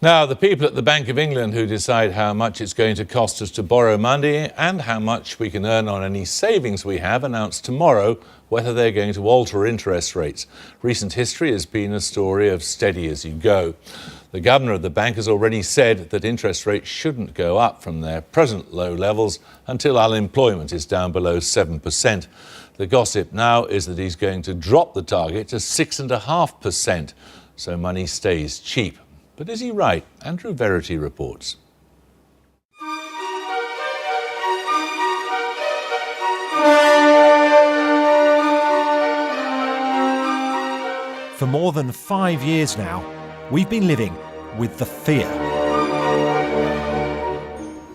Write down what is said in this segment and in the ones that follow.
Now, the people at the Bank of England who decide how much it's going to cost us to borrow money and how much we can earn on any savings we have announced tomorrow whether they're going to alter interest rates. Recent history has been a story of steady as you go. The governor of the bank has already said that interest rates shouldn't go up from their present low levels until unemployment is down below 7%. The gossip now is that he's going to drop the target to 6.5%, so money stays cheap. But is he right? Andrew Verity reports. For more than 5 years now, we've been living with the fear.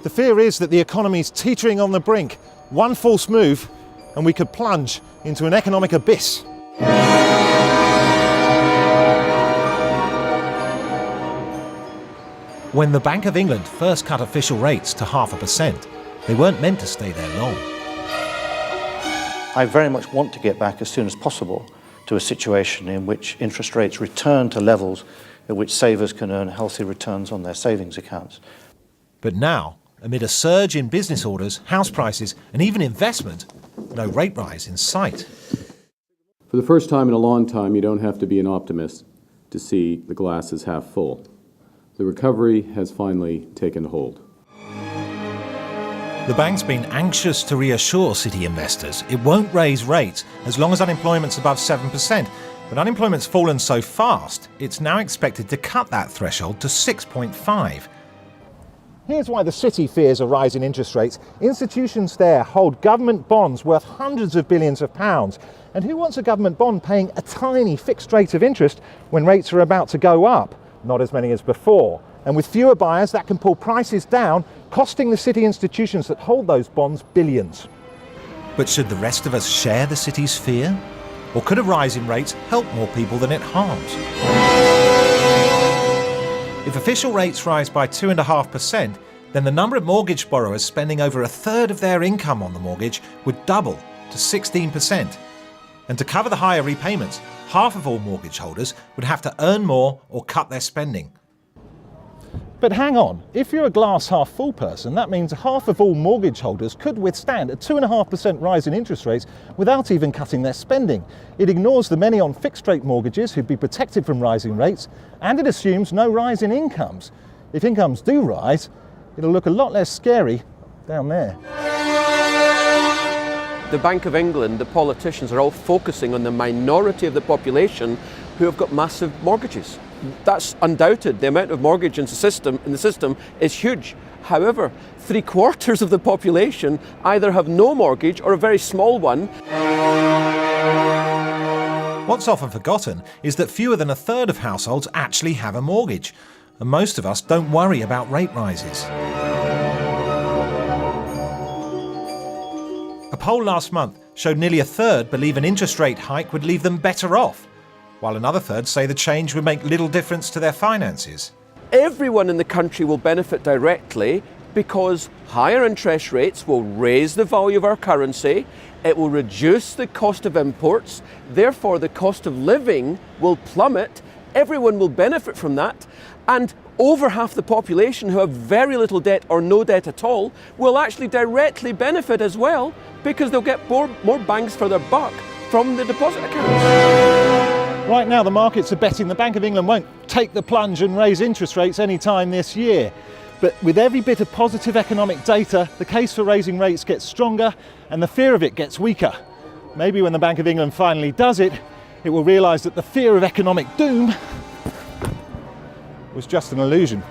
The fear is that the economy's teetering on the brink. One false move and we could plunge into an economic abyss. When the Bank of England first cut official rates to 0.5%, they weren't meant to stay there long. I very much want to get back as soon as possible to a situation in which interest rates return to levels at which savers can earn healthy returns on their savings accounts. But now, amid a surge in business orders, house prices and even investment, no rate rise in sight. For the first time in a long time, you don't have to be an optimist to see the glass is half full. The recovery has finally taken hold. The bank's been anxious to reassure city investors it won't raise rates as long as unemployment's above 7%. But unemployment's fallen so fast, it's now expected to cut that threshold to 6.5%. Here's why the city fears a rise in interest rates. Institutions there hold government bonds worth hundreds of billions of pounds. And who wants a government bond paying a tiny fixed rate of interest when rates are about to go up? Not as many as before. And with fewer buyers, that can pull prices down, costing the city institutions that hold those bonds billions. But should the rest of us share the city's fear? Or could a rise in rates help more people than it harms? If official rates rise by 2.5%, then the number of mortgage borrowers spending over a third of their income on the mortgage would double to 16%. And to cover the higher repayments, half of all mortgage holders would have to earn more or cut their spending. But hang on, if you're a glass half full person, that means half of all mortgage holders could withstand a 2.5% rise in interest rates without even cutting their spending. It ignores the many on fixed rate mortgages who'd be protected from rising rates, and it assumes no rise in incomes. If incomes do rise, it'll look a lot less scary down there. The Bank of England, the politicians are all focusing on the minority of the population who have got massive mortgages. That's undoubted. The amount of mortgage in the system is huge. However, 3/4 of the population either have no mortgage or a very small one. What's often forgotten is that fewer than a third of households actually have a mortgage, and most of us don't worry about rate rises. A poll last month showed nearly a third believe an interest rate hike would leave them better off, while another third say the change would make little difference to their finances. Everyone in the country will benefit directly because higher interest rates will raise the value of our currency, it will reduce the cost of imports, therefore the cost of living will plummet, everyone will benefit from that, and over half the population who have very little debt or no debt at all will actually directly benefit as well because they'll get more bangs for their buck from the deposit accounts. Right now the markets are betting the Bank of England won't take the plunge and raise interest rates any time this year. But with every bit of positive economic data, the case for raising rates gets stronger and the fear of it gets weaker. Maybe when the Bank of England finally does it, it will realise that the fear of economic doom was just an illusion.